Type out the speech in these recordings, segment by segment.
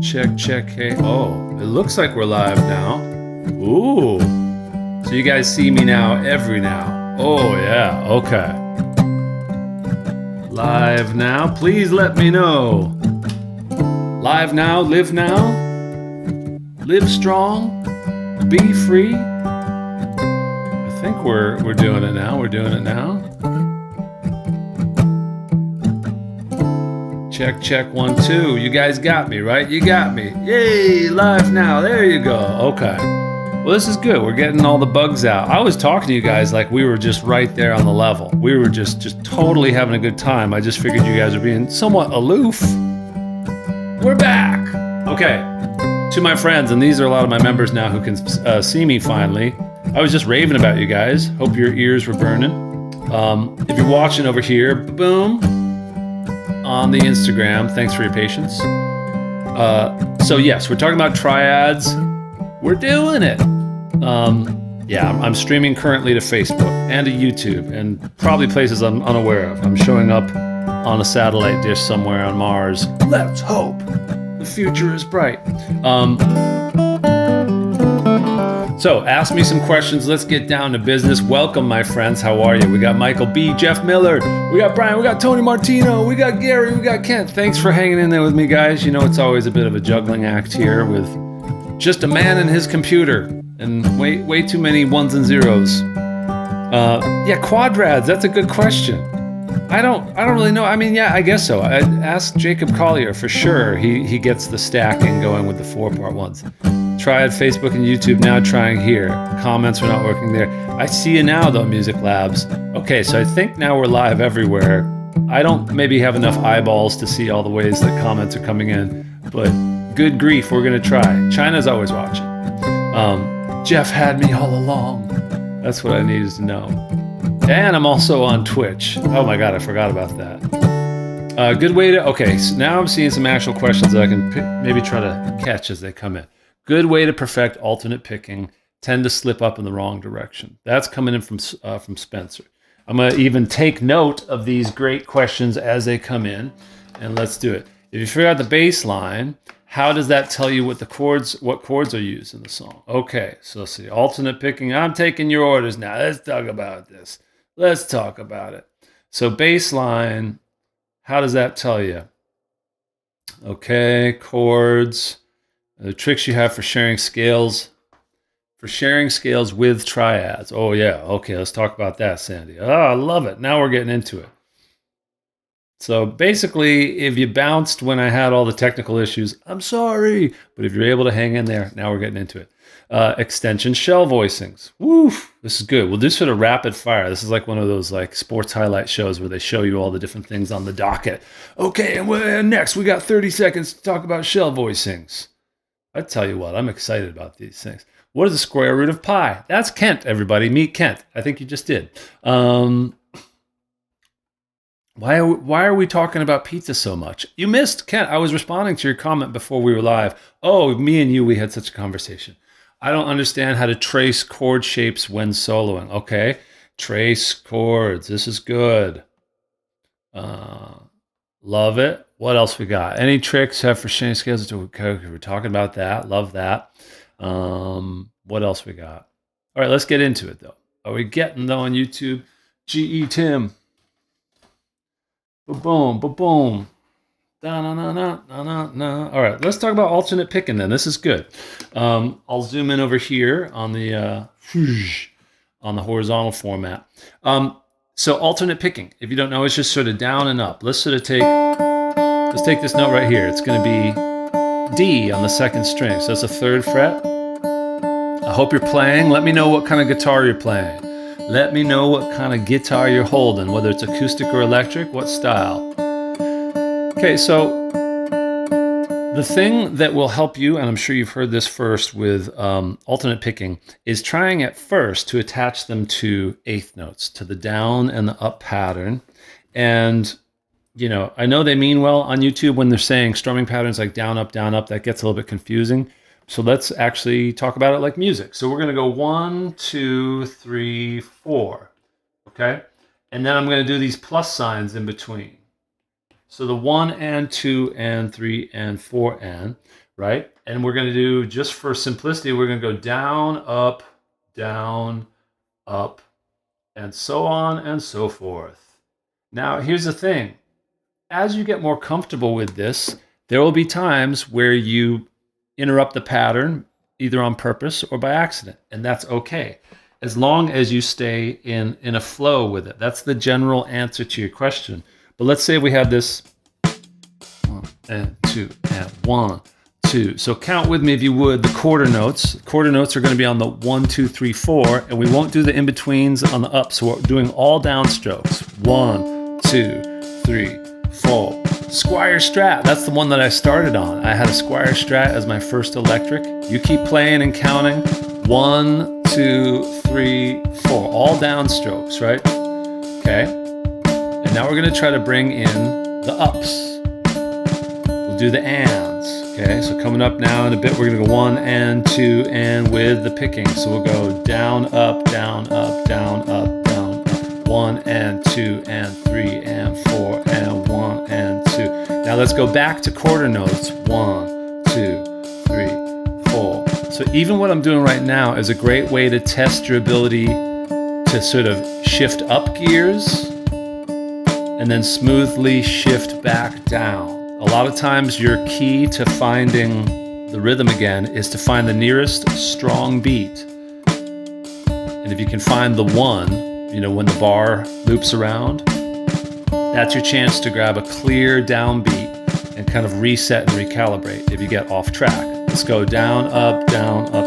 check. Hey, oh, it looks like we're live now. Ooh. So you guys see me now, every now. Oh, yeah, okay. Live now, please let me know. Live now, live strong, be free. I think we're doing it now. We're doing it now. Check 1 2. You guys got me, right? You got me. Yay, live now. There you go. Okay. Well, this is good. We're getting all the bugs out. I was talking to you guys like we were just right there on the level. We were just totally having a good time. I just figured you guys were being somewhat aloof. We're back. Okay. To my friends, and these are a lot of my members now who can see me finally. I was just raving about you guys. Hope your ears were burning. If you're watching over here, boom, on the Instagram, thanks for your patience. So yes, we're talking about triads. We're doing it. Yeah, I'm streaming currently to Facebook and to YouTube and probably places I'm unaware of. I'm showing up on a satellite dish somewhere on Mars. Let's hope. The future is bright. So ask me some questions. Let's get down to business. Welcome, my friends. How are you? We got Michael B, Jeff Miller, we got Brian, we got Tony Martino, we got Gary, we got Kent. Thanks for hanging in there with me, guys. You know, it's always a bit of a juggling act here with just a man and his computer and way too many ones and zeros. Yeah, quadrads. That's a good question. I don't really know. I mean, yeah, I guess so. I asked Jacob Collier for sure. He gets the stacking going with the 4-part ones. Triad, Facebook, and YouTube, now trying here. Comments are not working there. I see you now, though, Music Labs. Okay, so I think now we're live everywhere. I don't maybe have enough eyeballs to see all the ways that comments are coming in, but good grief, we're going to try. China's always watching. Jeff had me all along. That's what I needed to know. And I'm also on Twitch. Oh my God, I forgot about that. Good way to, okay, so now I'm seeing some actual questions that I can maybe try to catch as they come in. Good way to perfect alternate picking. Tend to slip up in the wrong direction. That's coming in from Spencer. I'm going to even take note of these great questions as they come in, and let's do it. If you figure out the bass line, how does that tell you what chords are used in the song? Okay, so let's see. Alternate picking. I'm taking your orders now. Let's talk about this. Let's talk about it. So bass line, how does that tell you? Okay, chords. The tricks you have for sharing scales. For sharing scales with triads. Oh yeah, okay, let's talk about that, Sandy. Oh, I love it. Now we're getting into it. So basically, if you bounced when I had all the technical issues, I'm sorry. But if you're able to hang in there, now we're getting into it. Extension shell voicings. Woo, this is good. We'll do sort of rapid fire. This is like one of those like sports highlight shows where they show you all the different things on the docket. Okay, and next we got 30 seconds to talk about shell voicings. I tell you what, I'm excited about these things. What is the square root of pi? That's Kent, everybody. Meet Kent. I think you just did. Why are we talking about pizza so much? You missed, Kent. I was responding to your comment before we were live. Oh, me and you, we had such a conversation. I don't understand how to trace chord shapes when soloing. Okay, trace chords. This is good. Love it. What else we got? Any tricks have for sharing scales? Okay, we're talking about that. Love that. What else we got? All right, let's get into it, though. Are we getting, though, on YouTube? G.E. Tim. Ba-boom, ba-boom. Da-na-na-na-na-na. All right, let's talk about alternate picking, then. This is good. I'll zoom in over here on the horizontal format. So alternate picking, if you don't know, it's just sort of down and up. Let's take this note right here. It's going to be D on the 2nd string. So that's a 3rd fret. I hope you're playing. Let me know what kind of guitar you're playing. Let me know what kind of guitar you're holding, whether it's acoustic or electric, what style. Okay, so the thing that will help you, and I'm sure you've heard this first with alternate picking, is trying at first to attach them to 8th notes, to the down and the up pattern. And, you know, I know they mean well on YouTube when they're saying strumming patterns like down, up, that gets a little bit confusing. So let's actually talk about it like music. So we're going to go 1, 2, 3, 4. Okay? And then I'm going to do these plus signs in between. So the 1 and 2 and 3 and 4 and. right? And we're going to do, just for simplicity, we're going to go down, up, and so on and so forth. Now, here's the thing. As you get more comfortable with this, there will be times where you interrupt the pattern, either on purpose or by accident, and that's okay, as long as you stay in a flow with it. That's the general answer to your question. But let's say we have this 1 and 2 and 1, 2. So count with me, if you would, the quarter notes. Quarter notes are going to be on the 1, 2, 3, 4, and we won't do the in-betweens on the up. So we're doing all downstrokes. 1, 2, 3, 4. Squire Strat, that's the one that I started on. I had a Squire Strat as my first electric. You keep playing and counting. 1, 2, 3, 4. All downstrokes, right? Okay. And now we're going to try to bring in the ups. We'll do the ands. Okay, so coming up now in a bit, we're going to go 1 and 2 and with the picking. So we'll go down, up, down, up, down, up, down, up. 1 and 2 and 3 and 4 and 1 and 2. Now let's go back to quarter notes. 1, 2, 3, 4. So even what I'm doing right now is a great way to test your ability to sort of shift up gears and then smoothly shift back down. A lot of times your key to finding the rhythm again is to find the nearest strong beat. And if you can find the 1, when the bar loops around, that's your chance to grab a clear downbeat and kind of reset and recalibrate if you get off track. Let's go down, up, down, up.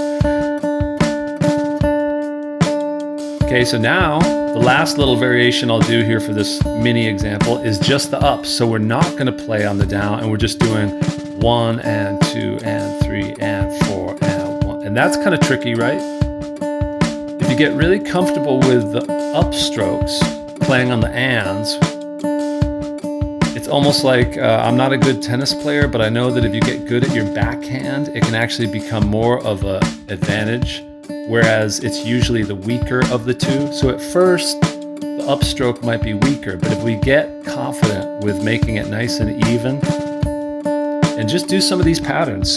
Okay, so now the last little variation I'll do here for this mini example is just the ups. So we're not going to play on the down, and we're just doing 1 and 2 and 3 and 4 and 1. And that's kind of tricky, right? If you get really comfortable with the upstrokes playing on the ands, it's almost like I'm not a good tennis player, but I know that if you get good at your backhand, it can actually become more of an advantage, whereas it's usually the weaker of the two. So at first, the upstroke might be weaker, but if we get confident with making it nice and even, and just do some of these patterns.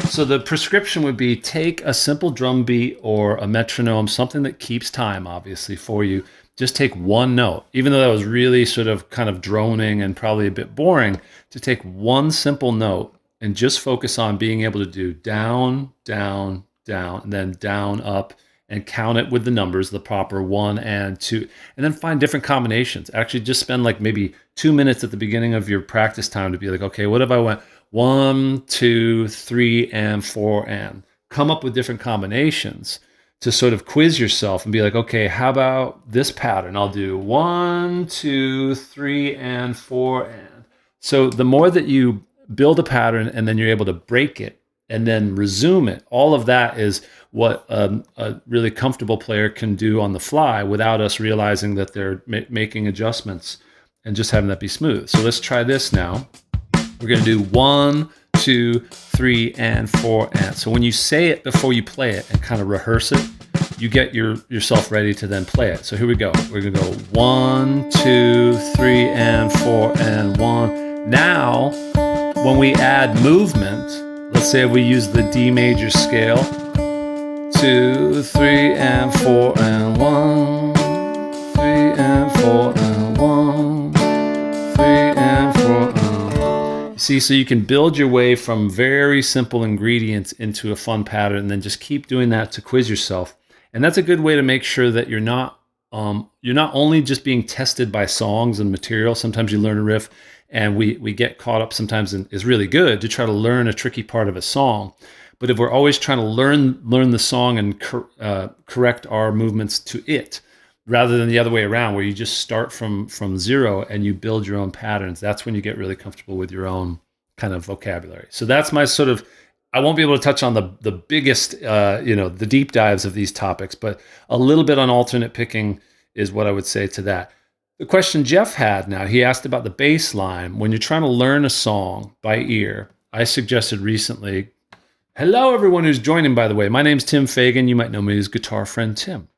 So the prescription would be take a simple drum beat or a metronome, something that keeps time, obviously, for you. Just take one note, even though that was really sort of kind of droning and probably a bit boring, to take one simple note and just focus on being able to do down, down, down, and then down, up, and count it with the numbers, the proper 1 and 2, and then find different combinations. Actually, just spend like maybe 2 minutes at the beginning of your practice time to be like, okay, what if I went 1, 2, 3, and 4, and come up with different combinations to sort of quiz yourself and be like, okay, how about this pattern? I'll do 1, 2, 3, and 4, and. So the more that you build a pattern and then you're able to break it and then resume it, all of that is what a really comfortable player can do on the fly without us realizing that they're making adjustments and just having that be smooth. So let's try this now. We're going to do 1, 2, 3, and 4, and. So when you say it before you play it and kind of rehearse it, you get yourself ready to then play it. So here we go. We're going to go 1, 2, 3, and 4, and 1. Now, when we add movement, let's say we use the D major scale, 2, 3, and 4, and 1, 3, and 4, and 1, 3, and 4, and 1. See, so you can build your way from very simple ingredients into a fun pattern, and then just keep doing that to quiz yourself. And that's a good way to make sure that you're not only just being tested by songs and material. Sometimes you learn a riff, and we get caught up sometimes, and it's really good to try to learn a tricky part of a song. But if we're always trying to learn the song and correct our movements to it, rather than the other way around, where you just start from zero and you build your own patterns, that's when you get really comfortable with your own kind of vocabulary. So that's my sort of, I won't be able to touch on the biggest, the deep dives of these topics, but a little bit on alternate picking is what I would say to that. The question Jeff had now, he asked about the bass line. When you're trying to learn a song by ear, I suggested recently, hello everyone who's joining, by the way. My name's Tim Fagan. You might know me as Guitar Friend Tim.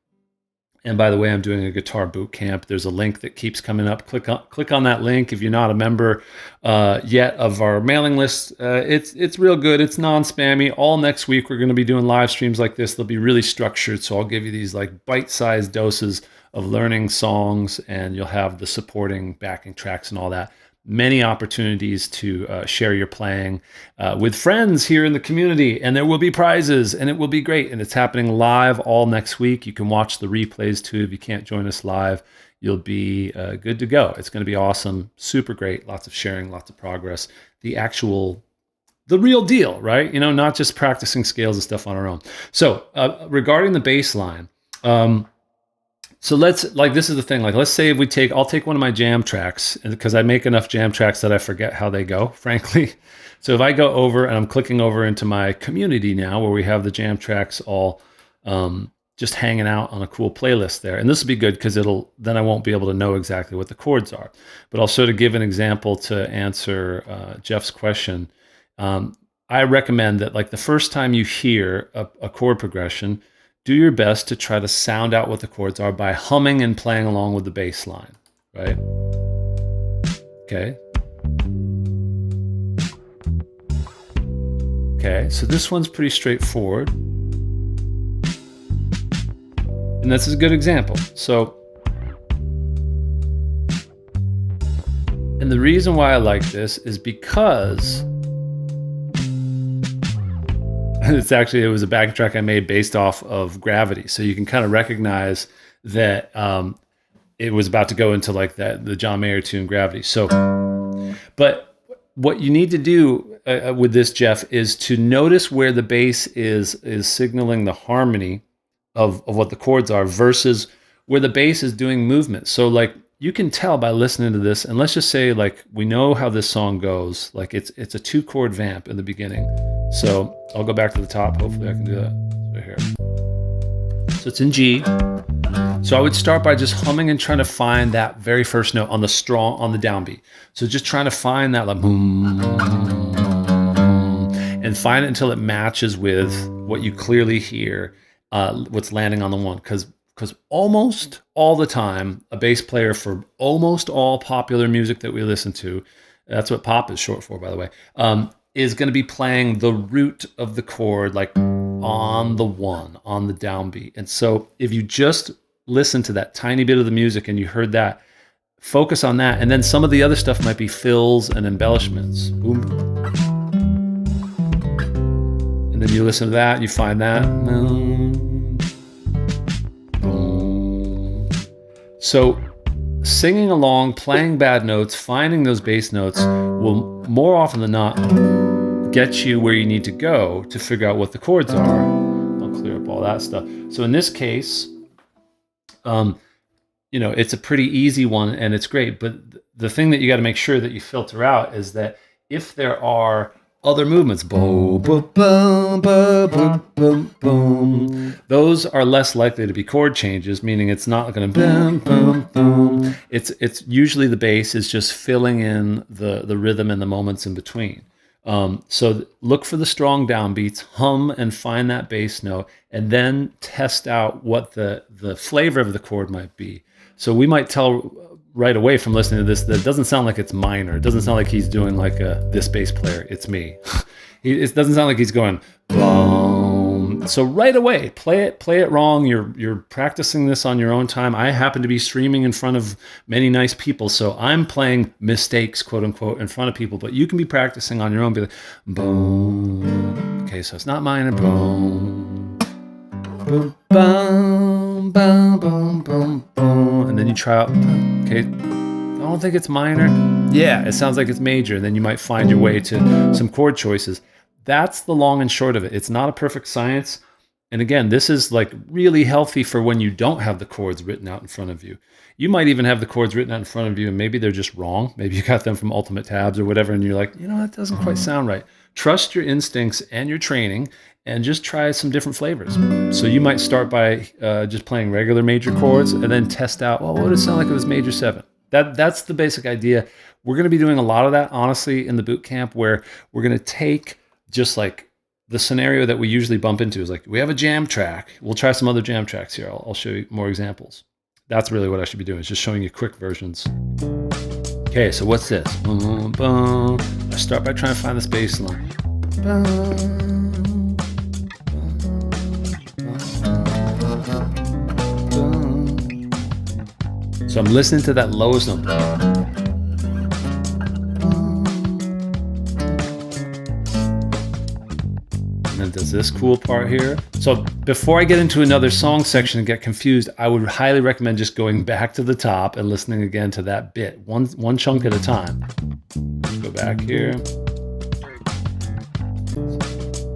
And by the way, I'm doing a guitar boot camp. There's a link that keeps coming up. Click on that link if you're not a member yet of our mailing list. It's real good. It's non-spammy. All next week we're going to be doing live streams like this. They'll be really structured. So I'll give you these like bite-sized doses of learning songs, and you'll have the supporting backing tracks and all that. Many opportunities to share your playing with friends here in the community, and there will be prizes, and it will be great. And it's happening live all next week. You can watch the replays too. If you can't join us live, you'll be good to go. It's going to be awesome, super great, lots of sharing, lots of progress. The real deal, right? You know, not just practicing scales and stuff on our own. So regarding the bass line, so this is the thing, like, let's say I'll take one of my jam tracks, because I make enough jam tracks that I forget how they go, frankly. So if I go over and I'm clicking over into my community now, where we have the jam tracks all just hanging out on a cool playlist there. And this will be good because then I won't be able to know exactly what the chords are. But also, to give an example to answer Jeff's question, I recommend that, like, the first time you hear a chord progression, do your best to try to sound out what the chords are by humming and playing along with the bass line, right? Okay. Okay, so this one's pretty straightforward. And this is a good example. So, and the reason why I like this is because it was a backing track I made based off of Gravity. So you can kind of recognize that it was about to go into like the John Mayer tune Gravity. So, but what you need to do with this, Jeff, is to notice where the bass is signaling the harmony of what the chords are versus where the bass is doing movement. So like, you can tell by listening to this, and let's just say, like, we know how this song goes. Like, it's a 2-chord vamp in the beginning. So I'll go back to the top. Hopefully I can do that right here. So it's in G. So I would start by just humming and trying to find that very first note on the downbeat. So just trying to find that, like, and find it until it matches with what you clearly hear, what's landing on the one. Because almost all the time, a bass player, for almost all popular music that we listen to, that's what pop is short for, by the way, is going to be playing the root of the chord, like on the one, on the downbeat. And so if you just listen to that tiny bit of the music and you heard that, focus on that. And then some of the other stuff might be fills and embellishments. Boom. And then you listen to that, you find that. So singing along, playing bad notes, finding those bass notes will more often than not get you where you need to go to figure out what the chords are. I'll clear up all that stuff. So in this case, it's a pretty easy one and it's great. But the thing that you got to make sure that you filter out is that if there are other movements, boom, boom, boom, boom, boom, boom, those are less likely to be chord changes, meaning it's not going to boom, boom, boom. It's usually the bass is just filling in the rhythm and the moments in between. So look for the strong downbeats, hum and find that bass note, and then test out what the flavor of the chord might be. So we might tell right away from listening to this that it doesn't sound like it's minor. It doesn't sound like he's doing like this bass player. It's me. It doesn't sound like he's going boom. So right away, play it wrong. You're practicing this on your own time. I happen to be streaming in front of many nice people, so I'm playing mistakes, quote unquote, in front of people. But you can be practicing on your own. Be like boom. Okay, so it's not minor. Boom. Boom. Boom. Boom. Boom. Boom. Boom. And then you try out. Okay, I don't think it's minor. Yeah, it sounds like it's major. And then you might find your way to some chord choices. That's the long and short of it. It's not a perfect science. And again, this is like really healthy for when you don't have the chords written out in front of you. You might even have the chords written out in front of you and maybe they're just wrong. Maybe you got them from Ultimate Tabs or whatever. And you're like, that doesn't quite sound right. Trust your instincts and your training and just try some different flavors. So you might start by just playing regular major chords and then test out, what would it sound like if it was major 7? That's the basic idea. We're going to be doing a lot of that, honestly, in the boot camp, where we're going to take just like the scenario that we usually bump into is like, we have a jam track. We'll try some other jam tracks here. I'll show you more examples. That's really what I should be doing, is just showing you quick versions. Okay, so what's this? I start by trying to find this bass line. So I'm listening to that lowest note. And then there's this cool part here. So before I get into another song section and get confused, I would highly recommend just going back to the top and listening again to that bit, one chunk at a time. Let's go back here.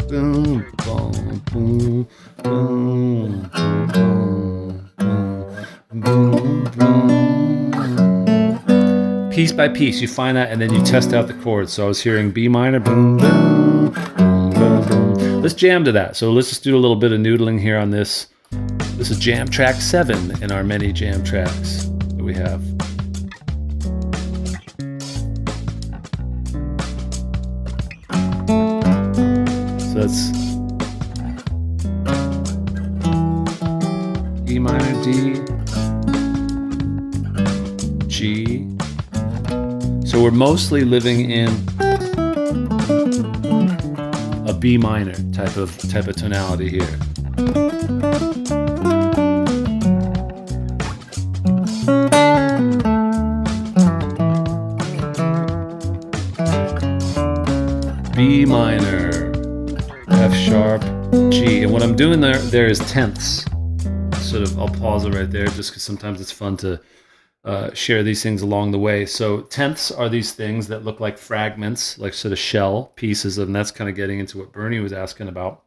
Boom, boom, boom, boom, boom, boom. Piece by piece, you find that, and then you test out the chords. So I was hearing B minor, boom, boom, boom, boom, boom. Let's jam to that. So let's just do a little bit of noodling here on this. This is jam track 7 in our many jam tracks that we have. So that's E minor, D, G. So we're mostly living in a B minor type of tonality here. B minor, F sharp, G. And what I'm doing there is tenths. Sort of, I'll pause it right there just because sometimes it's fun to share these things along the way. So tenths are these things that look like fragments, like sort of shell pieces, and that's kind of getting into what Bernie was asking about.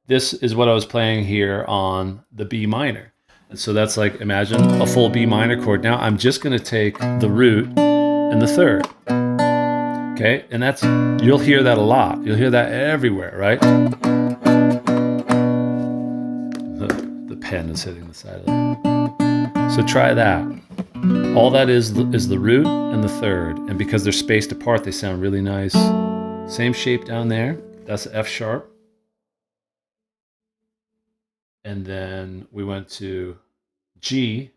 This is what I was playing here on the B minor. And so that's like, imagine a full B minor chord. Now I'm just going to take the root and the third. Okay, and that's, you'll hear that a lot. You'll hear that everywhere, right? The pen is hitting the side of it. So try that. All that is the root and the third. And because they're spaced apart, they sound really nice. Same shape down there. That's F sharp. And then we went to G.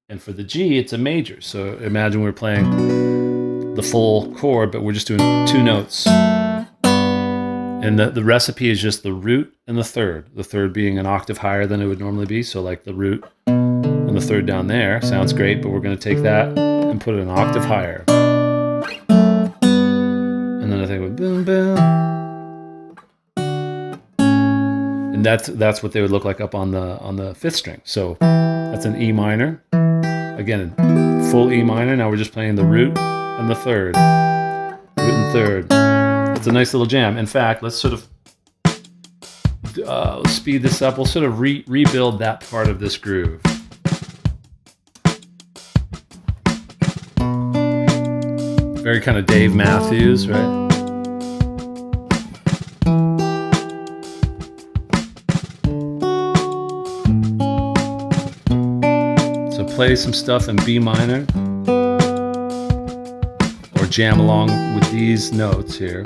And for the G, it's a major. So imagine we're playing the full chord, but we're just doing 2 notes. And the recipe is just the root and the third being an octave higher than it would normally be. So like the root and the third down there sounds great, but we're going to take that and put it an octave higher. And then I think with boom, boom. And that's what they would look like up on the 5th string. So that's an E minor. Again, full E minor. Now we're just playing the root and the third. Root and third. It's a nice little jam. In fact, let's sort of speed this up. We'll sort of rebuild that part of this groove. Very kind of Dave Matthews, right? So play some stuff in B minor, or jam along with these notes here.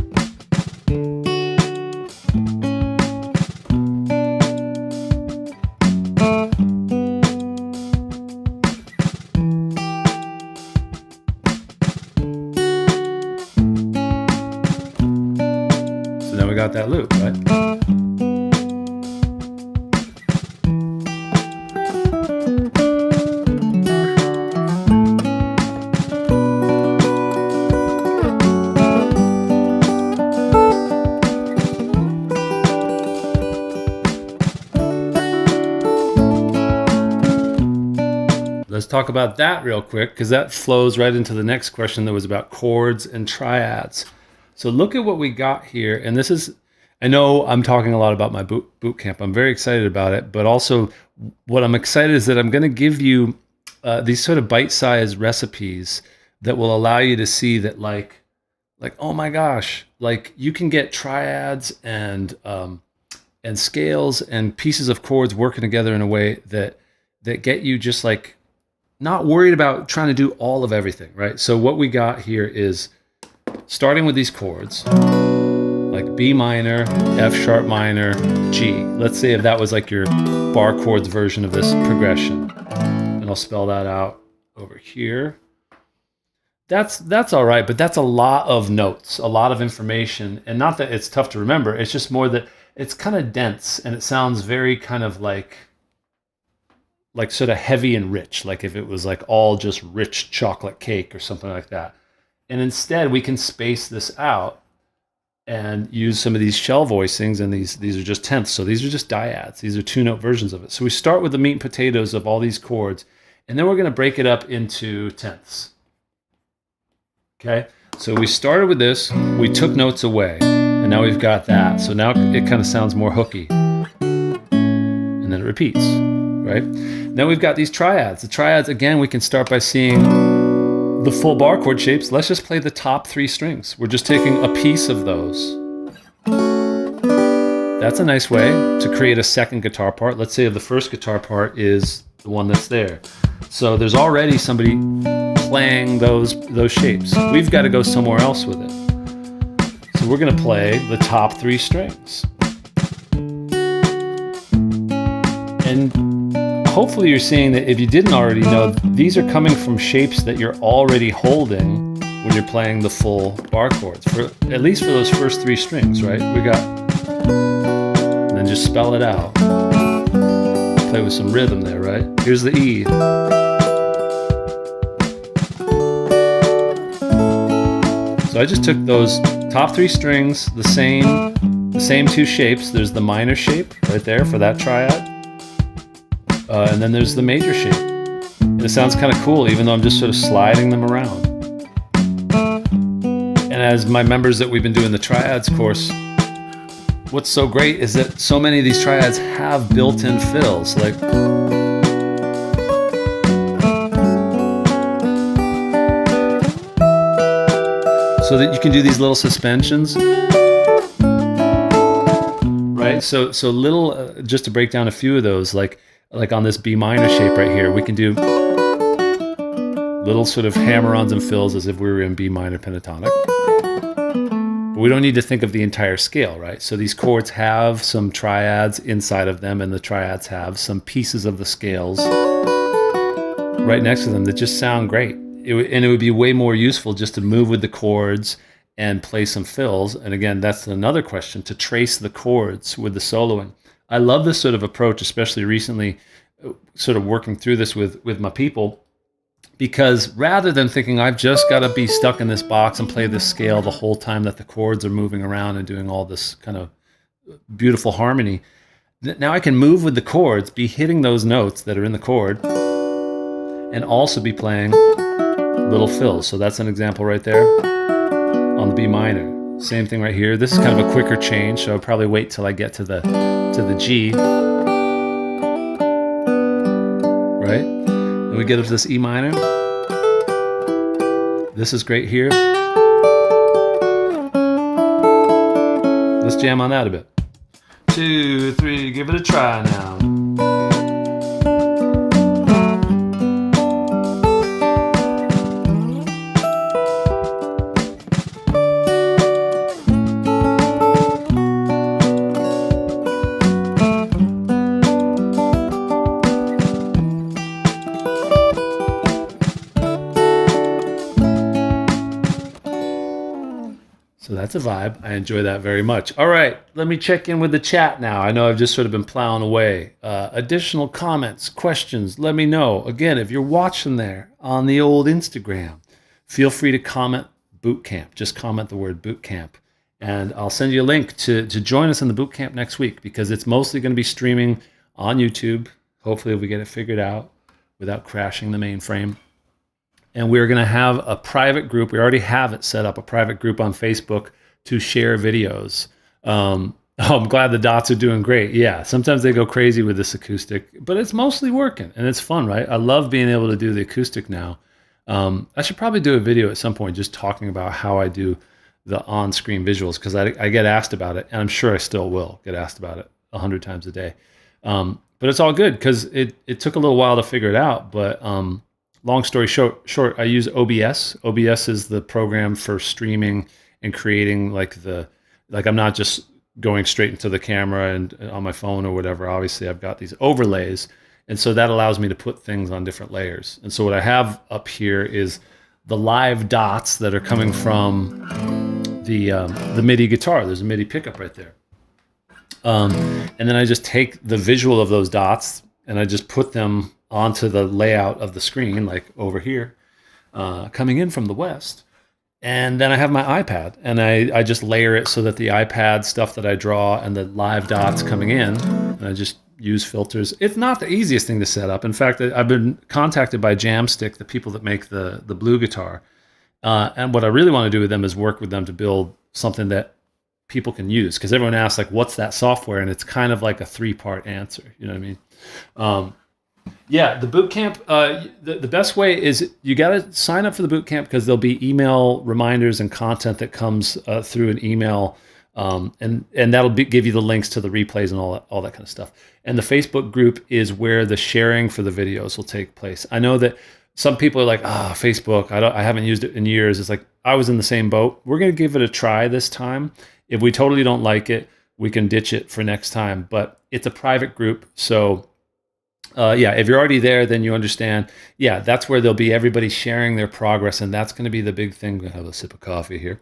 Got that loop, right? Let's talk about that real quick, because that flows right into the next question that was about chords and triads. So look at what we got here, and this is, I know I'm talking a lot about my boot camp. I'm very excited about it, but also what I'm excited is that I'm going to give you these sort of bite-sized recipes that will allow you to see that like oh my gosh, like you can get triads and scales and pieces of chords working together in a way that get you just like not worried about trying to do all of everything, right? So what we got here is starting with these chords, like B minor, F sharp minor, G. Let's say if that was like your bar chords version of this progression. And I'll spell that out over here. That's all right, but that's a lot of notes, a lot of information. And not that it's tough to remember, it's just more that it's kind of dense and it sounds very kind of like sort of heavy and rich, like if it was like all just rich chocolate cake or something like that. And instead we can space this out and use some of these shell voicings, and these are just tenths. So these are just diads. These are 2-note versions of it. So we start with the meat and potatoes of all these chords, and then we're going to break it up into tenths. Okay, so we started with this, we took notes away, and now we've got that. So now it kind of sounds more hooky. And then it repeats, right? Then we've got these triads. The triads, again, we can start by seeing the full bar chord shapes. Let's just play the top 3 strings. We're just taking a piece of those. That's a nice way to create a second guitar part. Let's say the first guitar part is the one that's there. So there's already somebody playing those shapes. We've got to go somewhere else with it. So we're going to play the top 3 strings. And hopefully you're seeing that if you didn't already know, these are coming from shapes that you're already holding when you're playing the full bar chords, for at least for those first 3 strings, right? We got, and then just spell it out. Play with some rhythm there, right? Here's the E. So I just took those top 3 strings, the same 2 shapes. There's the minor shape right there for that triad. And then there's the major shape. And it sounds kind of cool, even though I'm just sort of sliding them around. And as my members that we've been doing the triads course, what's so great is that so many of these triads have built-in fills. Like, so that you can do these little suspensions, right? So little, just to break down a few of those, like on this B minor shape right here, we can do little sort of hammer-ons and fills as if we were in B minor pentatonic. But we don't need to think of the entire scale, right? So these chords have some triads inside of them, and the triads have some pieces of the scales right next to them that just sound great. And it would be way more useful just to move with the chords and play some fills. And again, that's another question, to trace the chords with the soloing. I love this sort of approach, especially recently, sort of working through this with my people, because rather than thinking I've just got to be stuck in this box and play this scale the whole time that the chords are moving around and doing all this kind of beautiful harmony, now I can move with the chords, be hitting those notes that are in the chord, and also be playing little fills. So that's an example right there on the B minor. Same thing right here. This is kind of a quicker change, so I'll probably wait till I get to the G. Right? And we get up to this E minor. This is great here. Let's jam on that a bit. 2, 3, give it a try now. So that's a vibe. I enjoy that very much. All right, let me check in with the chat now. I know I've just sort of been plowing away. Additional comments, questions, let me know. Again, if you're watching there on the old Instagram, feel free to comment Bootcamp. Just comment the word Bootcamp. And I'll send you a link to join us in the Bootcamp next week, because it's mostly going to be streaming on YouTube. Hopefully we get it figured out without crashing the mainframe. And we're going to have a private group. We already have it set up, a private group on Facebook to share videos. I'm glad the dots are doing great. Yeah, sometimes they go crazy with this acoustic, but it's mostly working and it's fun, right? I love being able to do the acoustic now. I should probably do a video at some point just talking about how I do the on-screen visuals, because I get asked about it, and I'm sure I still will get asked about it 100 times a day. But it's all good because it took a little while to figure it out, but long story short, I use OBS. OBS is the program for streaming and creating like the Like I'm not just going straight into the camera and on my phone or whatever. Obviously, I've got these overlays, and so that allows me to put things on different layers. And so what I have up here is the live dots that are coming from the MIDI guitar. There's a MIDI pickup right there. And then I just take the visual of those dots and I just put them onto the layout of the screen, like over here, coming in from the west. And then I have my iPad and I just layer it so that the iPad stuff that I draw and the live dots coming in, and I just use filters. It's not the easiest thing to set up. In fact, I've been contacted by Jamstick, the people that make the Blue guitar. And what I really want to do with them is work with them to build something that people can use, because everyone asks like, what's that software? And it's kind of like a 3-part answer. You know what I mean? Yeah, the Bootcamp, the best way is you got to sign up for the Bootcamp, because there'll be email reminders and content that comes through an email. And that'll give you the links to the replays and all that kind of stuff. And the Facebook group is where the sharing for the videos will take place. I know that some people are like, Facebook, I haven't used it in years. It's like, I was in the same boat. We're going to give it a try this time. If we totally don't like it, we can ditch it for next time. But it's a private group. So if you're already there, then you understand. Yeah, that's where there'll be everybody sharing their progress. And that's going to be the big thing. I'm going to have a sip of coffee here.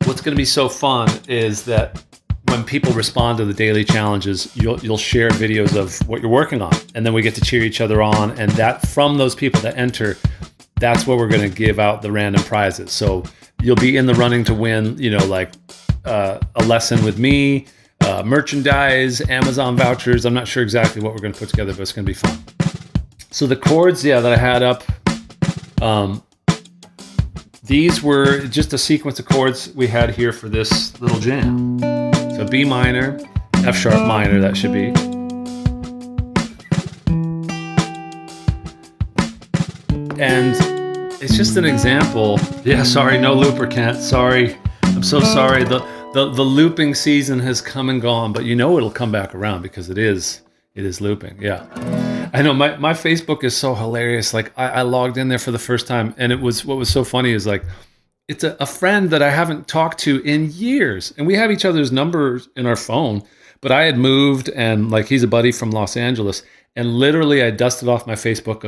What's going to be so fun is that when people respond to the daily challenges, you'll share videos of what you're working on, and then we get to cheer each other on. And that from those people that enter, that's where we're going to give out the random prizes. So you'll be in the running to win, like a lesson with me, merchandise, Amazon vouchers. I'm not sure exactly what we're going to put together, but it's going to be fun. So the chords, that I had up. These were just a sequence of chords we had here for this little jam. So B minor, F sharp minor, that should be. And it's just an example. Yeah, sorry, no looper, Kent. Sorry. I'm so sorry. The looping season has come and gone, but it'll come back around because it is looping. Yeah. I know my Facebook is so hilarious. Like I logged in there for the first time, and what was so funny is like, it's a friend that I haven't talked to in years, and we have each other's numbers in our phone, but I had moved, and like he's a buddy from Los Angeles, and literally I dusted off my Facebook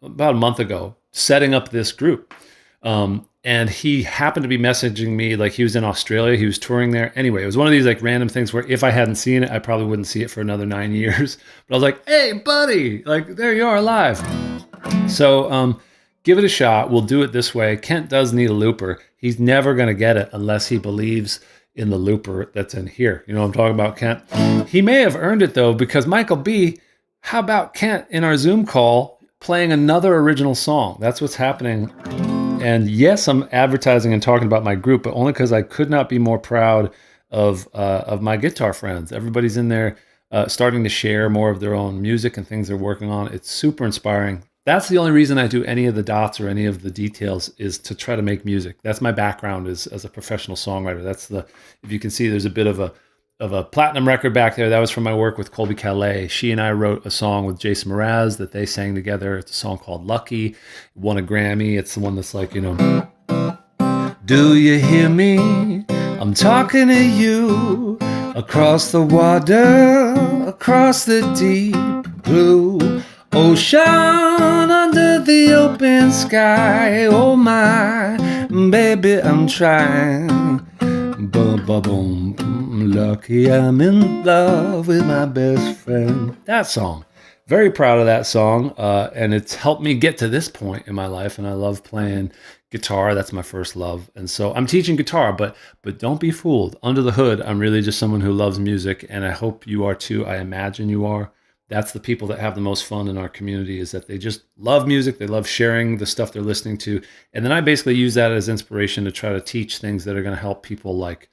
about a month ago, setting up this group. And he happened to be messaging me, like he was in Australia, he was touring there. Anyway, it was one of these like random things where if I hadn't seen it, I probably wouldn't see it for another 9 years. But I was like, hey, buddy, like there you are live. So give it a shot. We'll do it this way. Kent does need a looper. He's never going to get it unless he believes in the looper that's in here. You know what I'm talking about, Kent? He may have earned it though, because Michael B., how about Kent in our Zoom call playing another original song? That's what's happening. And yes, I'm advertising and talking about my group, but only because I could not be more proud of my guitar friends. Everybody's in there starting to share more of their own music and things they're working on. It's super inspiring. That's the only reason I do any of the dots or any of the details, is to try to make music. That's my background as a professional songwriter. If you can see, there's a bit of a platinum record back there. That was from my work with Colby Calais. She and I wrote a song with Jason Mraz that they sang together. It's a song called Lucky. It won a Grammy. It's the one that's like, do you hear me? I'm talking to you across the water, across the deep blue ocean, under the open sky. Oh my, baby, I'm trying. Boom, boom, boom. Lucky I'm in love with my best friend. That song. Very proud of that song. And it's helped me get to this point in my life. And I love playing guitar. That's my first love. And so I'm teaching guitar, but don't be fooled. Under the hood, I'm really just someone who loves music. And I hope you are too. I imagine you are. That's the people that have the most fun in our community, is that they just love music. They love sharing the stuff they're listening to. And then I basically use that as inspiration to try to teach things that are going to help people like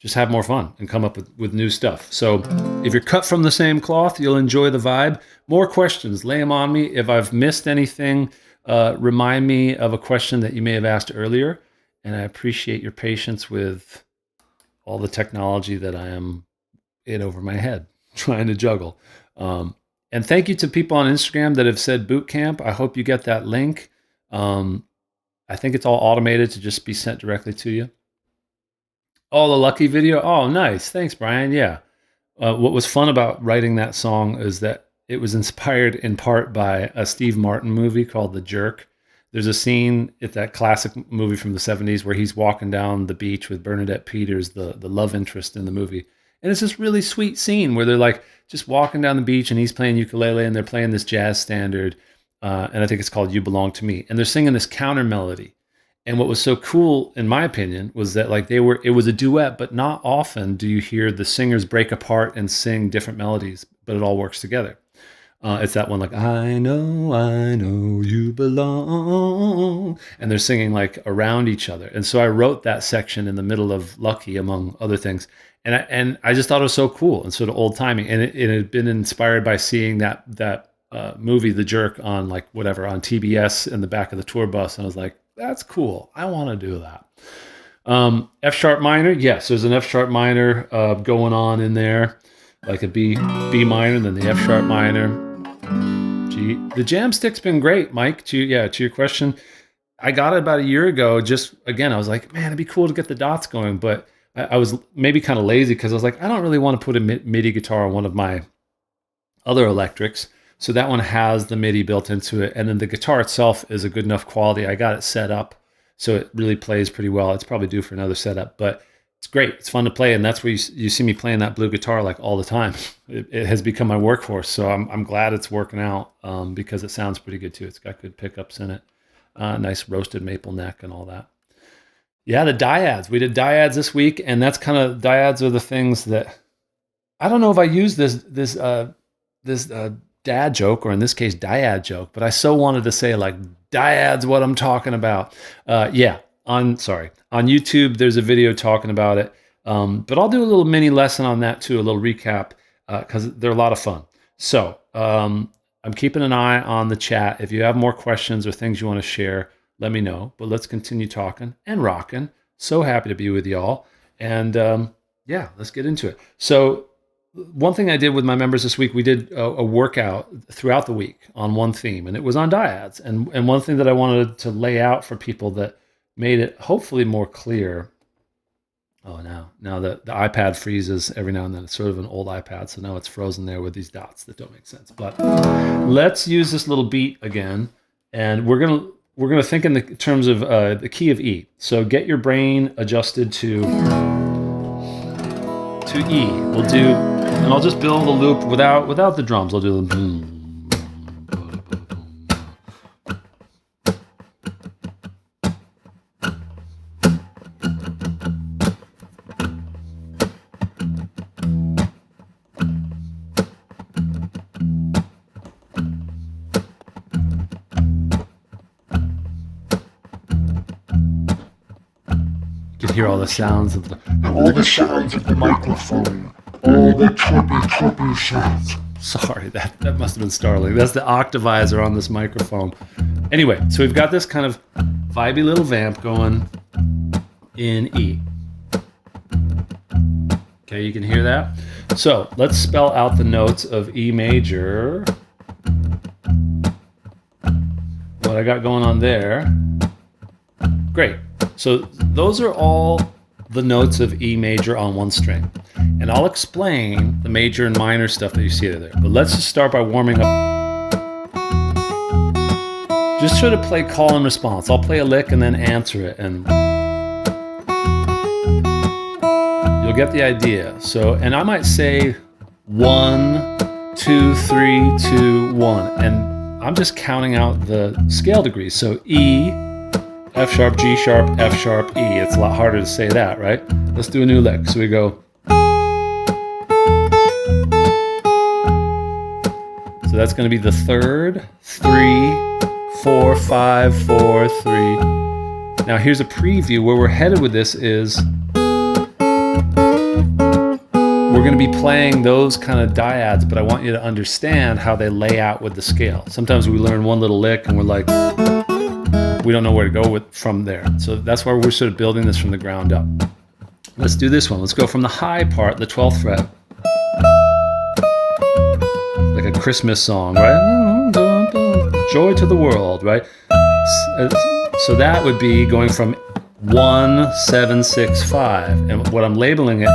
just have more fun and come up with new stuff. So if you're cut from the same cloth, you'll enjoy the vibe. More questions, lay them on me. If I've missed anything, remind me of a question that you may have asked earlier. And I appreciate your patience with all the technology that I am in over my head trying to juggle. And thank you to people on Instagram that have said Bootcamp. I hope you get that link. I think it's all automated to just be sent directly to you. Oh, the Lucky video. Oh, nice. Thanks, Brian. Yeah. What was fun about writing that song is that it was inspired in part by a Steve Martin movie called The Jerk. There's a scene at that classic movie from the 70s where he's walking down the beach with Bernadette Peters, the love interest in the movie. And it's this really sweet scene where they're like just walking down the beach and he's playing ukulele and they're playing this jazz standard. And I think it's called You Belong to Me. And they're singing this counter melody. And what was so cool, in my opinion, was that like it was a duet, but not often do you hear the singers break apart and sing different melodies, but it all works together. It's that one like, I know you belong. And they're singing like around each other. And so I wrote that section in the middle of Lucky, among other things. And I just thought it was so cool and sort of old timey. And it had been inspired by seeing that movie, The Jerk, on like whatever, on TBS in the back of the tour bus. And I was like, that's cool. I want to do that. F sharp minor. Yes, there's an F sharp minor going on in there, like a B minor, then the F sharp minor, G. The jam stick's been great, Mike. To your question, I got it about a year ago. Just again, I was like, man, it'd be cool to get the dots going, but I was maybe kind of lazy because I was like, I don't really want to put a MIDI guitar on one of my other electrics. So that one has the MIDI built into it. And then the guitar itself is a good enough quality. I got it set up so it really plays pretty well. It's probably due for another setup, but it's great. It's fun to play. And that's where you see me playing that blue guitar like all the time. It has become my workhorse. So I'm glad it's working out because it sounds pretty good too. It's got good pickups in it. Nice roasted maple neck and all that. Yeah, the dyads. We did dyads this week. And that's kind of, dyads are the things that, I don't know if I use this dad joke, or in this case, dyad joke, but I so wanted to say like dyad's what I'm talking about. On YouTube, there's a video talking about it. But I'll do a little mini lesson on that too, a little recap, because they're a lot of fun. So I'm keeping an eye on the chat. If you have more questions or things you want to share, let me know. But let's continue talking and rocking. So happy to be with y'all. And let's get into it. So one thing I did with my members this week, we did a workout throughout the week on one theme, and it was on dyads. And one thing that I wanted to lay out for people that made it hopefully more clear. Oh, now the iPad freezes every now and then. It's sort of an old iPad, so now it's frozen there with these dots that don't make sense. But let's use this little beat again, and we're gonna think in the terms of the key of E. So get your brain adjusted to E. We'll do, and I'll just build a loop without the drums. I'll do the boom. You can hear all the sounds of the microphone. All the trippy sounds. Sorry, that must have been startling. That's the octavizer on this microphone. Anyway, so we've got this kind of vibey little vamp going in E. Okay, you can hear that? So let's spell out the notes of E major. What I got going on there. Great. So those are all the notes of E major on one string. And I'll explain the major and minor stuff that you see there. But let's just start by warming up. Just sort of play call and response. I'll play a lick and then answer it, and you'll get the idea. So, and I might say 1, 2, 3, 2, 1. And I'm just counting out the scale degrees. So E, F sharp, G sharp, F sharp, E. It's a lot harder to say that, right? Let's do a new lick. So we go. So that's going to be the third, 3, 4, 5, 4, 3. Now here's a preview. Where we're headed with this is we're going to be playing those kind of dyads, but I want you to understand how they lay out with the scale. Sometimes we learn one little lick and we're like, we don't know where to go from there. So that's why we're sort of building this from the ground up. Let's do this one. Let's go from the high part, the 12th fret. Like a Christmas song, right? Joy to the world, right? So that would be going from 1, 7, 6, 5. And what I'm labeling it,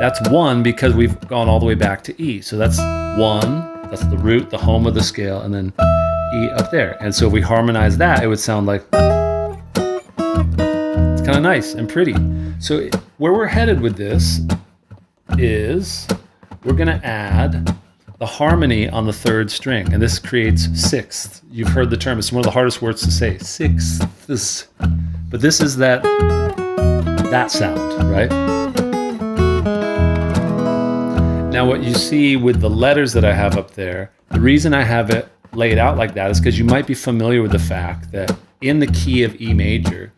that's 1 because we've gone all the way back to E. So that's 1, that's the root, the home of the scale, and then E up there. And so if we harmonize that, it would sound like, it's kind of nice and pretty. So where we're headed with this is we're going to add the harmony on the 3rd string, and this creates 6th. You've heard the term, it's one of the hardest words to say, 6ths. But this is that sound, right? Now what you see with the letters that I have up there, the reason I have it laid out like that is because you might be familiar with the fact that in the key of E major,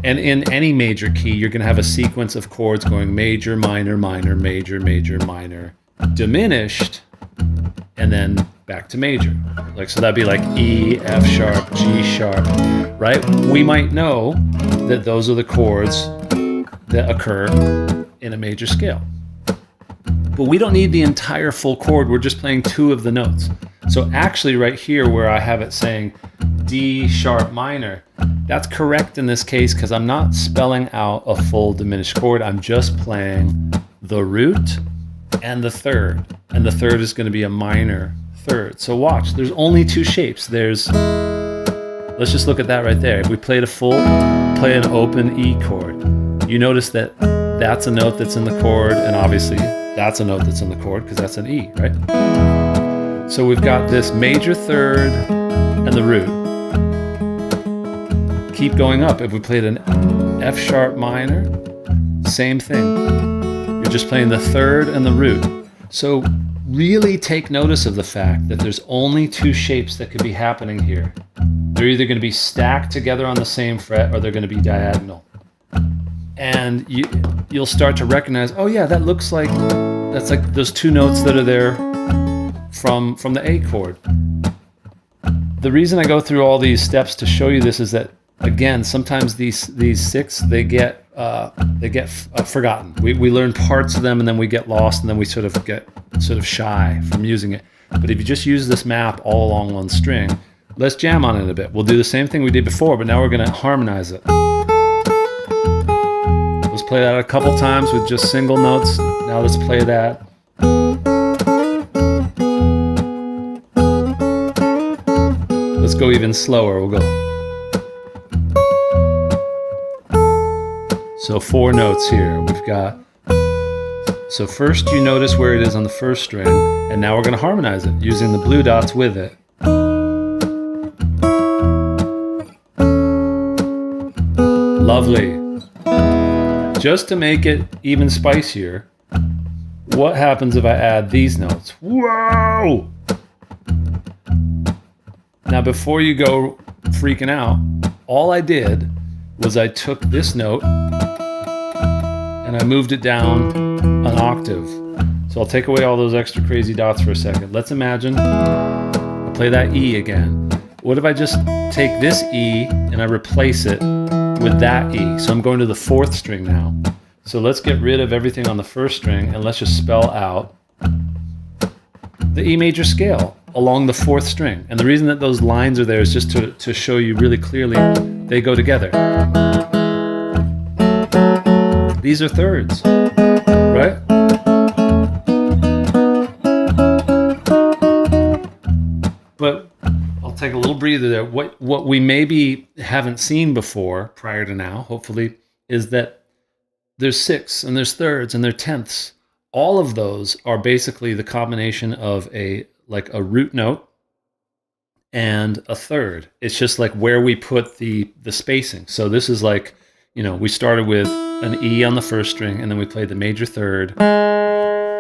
and in any major key, you're going to have a sequence of chords going major, minor, minor, major, major, minor, diminished, and then back to major. Like, so that'd be like E, F sharp, G sharp, right? We might know that those are the chords that occur in a major scale. But we don't need the entire full chord. We're just playing 2 of the notes. So actually right here where I have it saying D sharp minor, that's correct in this case because I'm not spelling out a full diminished chord. I'm just playing the root and the 3rd. And the 3rd is going to be a minor 3rd. So watch, there's only 2 shapes. Let's just look at that right there. If we played play an open E chord, you notice that that's a note that's in the chord, and obviously that's a note that's in the chord because that's an E, right? So we've got this major 3rd and the root. Keep going up. If we played an F sharp minor, same thing. You're just playing the 3rd and the root. So really take notice of the fact that there's only 2 shapes that could be happening here. They're either going to be stacked together on the same fret or they're going to be diagonal. And you'll start to recognize, oh yeah, that looks like, that's like those 2 notes that are there from the A chord. The reason I go through all these steps to show you this is that, again, sometimes these 6, they get forgotten. We learn parts of them and then we get lost and then we sort of get shy from using it. But if you just use this map all along one string, let's jam on it a bit. We'll do the same thing we did before, but now we're going to harmonize it. Let's play that a couple times with just single notes. Now let's play that. Let's go even slower. We'll go. So 4 notes here. We've got, so first you notice where it is on the 1st string, and now we're going to harmonize it using the blue dots with it. Lovely. Just to make it even spicier, what happens if I add these notes? Whoa! Now before you go freaking out, all I did was I took this note and I moved it down an octave. So I'll take away all those extra crazy dots for a second. Let's imagine I play that E again. What if I just take this E and I replace it with that E? So I'm going to the 4th string now. So let's get rid of everything on the 1st string and let's just spell out the E major scale along the 4th string. And the reason that those lines are there is just to show you really clearly they go together. These are 3rds, right? But I'll take a little breather there. What we maybe haven't seen before prior to now, hopefully, is that there's 6 and there's 3rds and there's 10ths. All of those are basically the combination of a root note and a 3rd. It's just like where we put the spacing. So this is like, we started with an E on the 1st string and then we played the major 3rd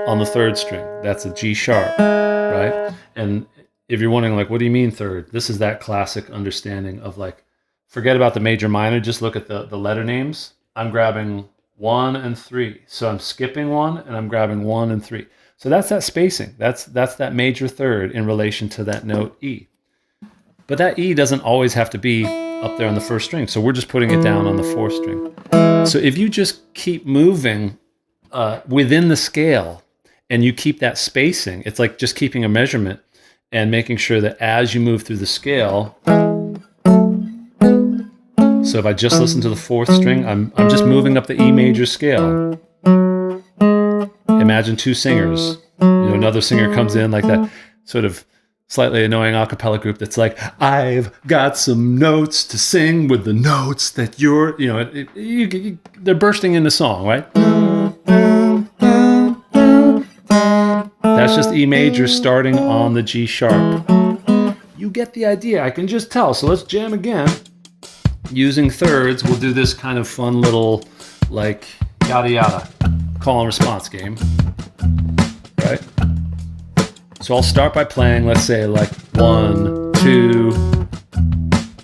on the 3rd string. That's a G sharp, right? And if you're wondering, like, what do you mean 3rd? This is that classic understanding of, like, forget about the major minor, just look at the letter names. I'm grabbing 1 and 3. So I'm skipping 1 and I'm grabbing 1 and 3. So that's that spacing. That's that major 3rd in relation to that note E. But that E doesn't always have to be up there on the 1st string. So we're just putting it down on the 4th string. So if you just keep moving within the scale and you keep that spacing, it's like just keeping a measurement and making sure that as you move through the scale, So if I just listen to the fourth string, I'm just moving up the E major scale. Imagine two singers. Another singer comes in like that sort of slightly annoying a cappella group that's like, I've got some notes to sing with the notes that you're, they're bursting into song, right? That's just E major starting on the G sharp. You get the idea, I can just tell. So let's jam again. Using thirds, we'll do this kind of fun little, like, yada yada, call and response game, right? So I'll start by playing, let's say, like 1, 2,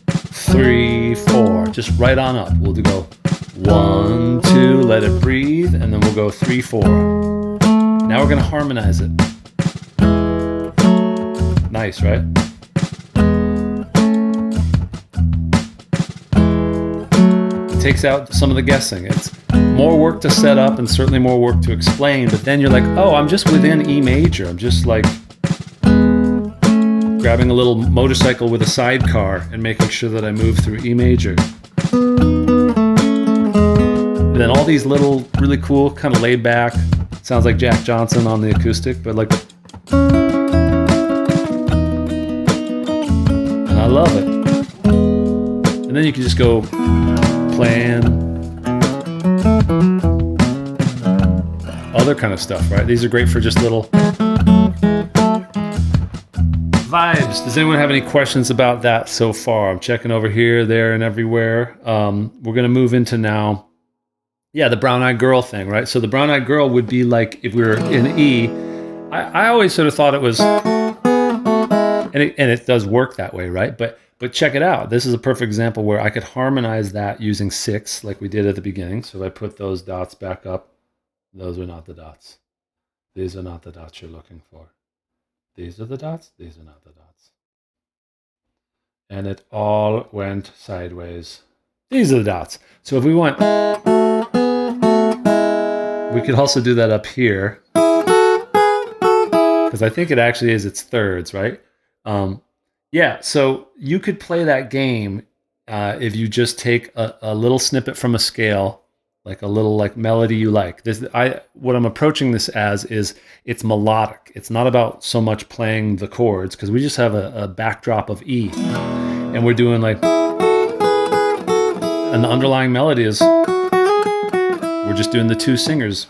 3, 4, just right on up. We'll go 1, 2, let it breathe, and then we'll go 3, 4. Now we're gonna harmonize it. Nice, right? Takes out some of the guessing. It's more work to set up and certainly more work to explain, but then you're like, oh, I'm just within E major. I'm just like grabbing a little motorcycle with a sidecar and making sure that I move through E major. And then all these little really cool, kind of laid back, sounds like Jack Johnson on the acoustic, but like, and I love it. And then you can just go playing other kind of stuff, right? These are great for just little vibes. Does anyone have any questions about that so far? I'm checking over here, there, and everywhere. We're going to move into now, the brown-eyed girl thing, right? So the brown-eyed girl would be like if we were in E. I always sort of thought it was, and it does work that way, right? But check it out. This is a perfect example where I could harmonize that using 6 like we did at the beginning. So if I put those dots back up, those are not the dots. These are not the dots you're looking for. These are the dots. These are not the dots. And it all went sideways. These are the dots. So if we want, we could also do that up here. Because I think it actually is its thirds, right? Yeah, so you could play that game if you just take a little snippet from a scale, like a little like melody you like. What I'm approaching this as is it's melodic. It's not about so much playing the chords because we just have a backdrop of E, and we're doing like, and the underlying melody is we're just doing the two singers.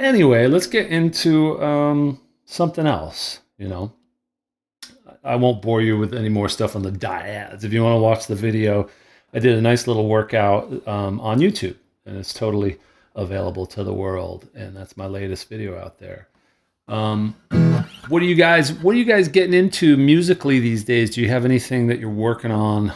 Anyway, let's get into something else, I won't bore you with any more stuff on the triads. If you want to watch the video, I did a nice little workout on YouTube, and it's totally available to the world, and that's my latest video out there. What are you guys getting into musically these days? Do you have anything that you're working on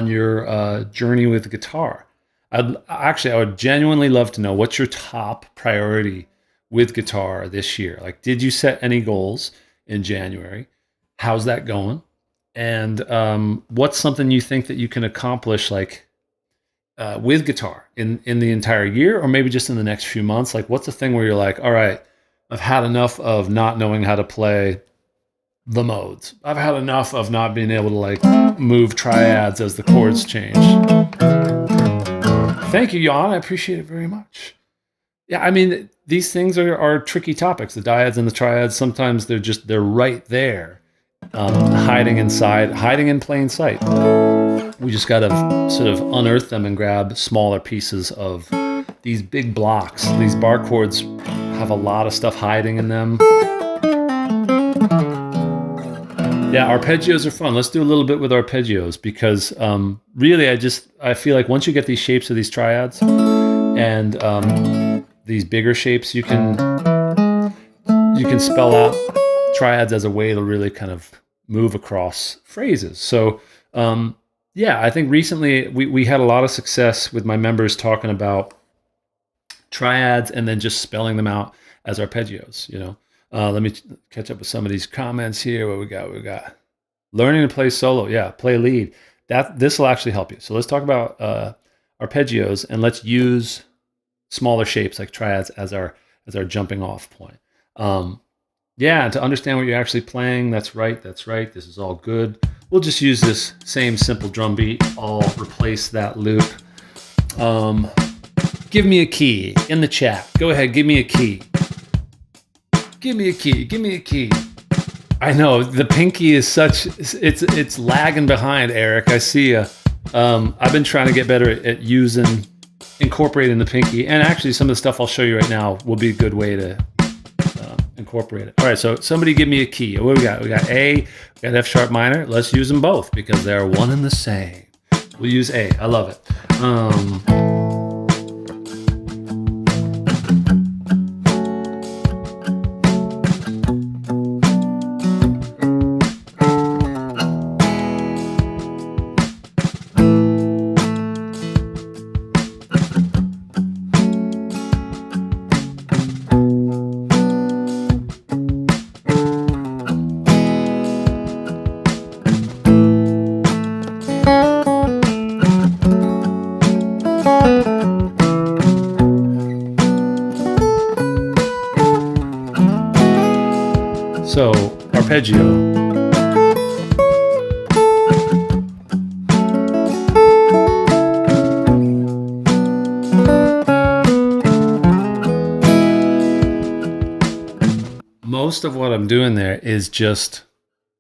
your journey with guitar? I would genuinely love to know what's your top priority with guitar this year. Like, did you set any goals in January? How's that going? And what's something you think that you can accomplish like with guitar in the entire year, or maybe just in the next few months? Like, what's the thing where you're like, all right, I've had enough of not knowing how to play the modes. I've had enough of not being able to like move triads as the chords change. Thank you, Jan. I appreciate it very much. Yeah, I mean, these things are tricky topics. The dyads and the triads, sometimes they're right there, hiding in plain sight. We just got to sort of unearth them and grab smaller pieces of these big blocks. These bar chords have a lot of stuff hiding in them. Yeah, arpeggios are fun. Let's do a little bit with arpeggios because really I feel like once you get these shapes of these triads and these bigger shapes, you can spell out triads as a way to really kind of move across phrases. So I think recently we had a lot of success with my members talking about triads and then just spelling them out as arpeggios, Let me catch up with some of these comments here. What we got? Learning to play solo. Yeah, play lead. This will actually help you. So let's talk about arpeggios, and let's use smaller shapes like triads as our jumping off point. Yeah, to understand what you're actually playing. That's right. That's right. This is all good. We'll just use this same simple drum beat. I'll replace that loop. Give me a key in the chat. Go ahead, give me a key. Give me a key. Give me a key. I know the pinky is it's lagging behind, Eric. I see you. I've been trying to get better at incorporating the pinky, and actually some of the stuff I'll show you right now will be a good way to incorporate it. All right, so somebody give me a key. What do we got? We got A, we got F sharp minor. Let's use them both because they're one and the same. We'll use A. I love it. So, arpeggio. Most of what I'm doing there is just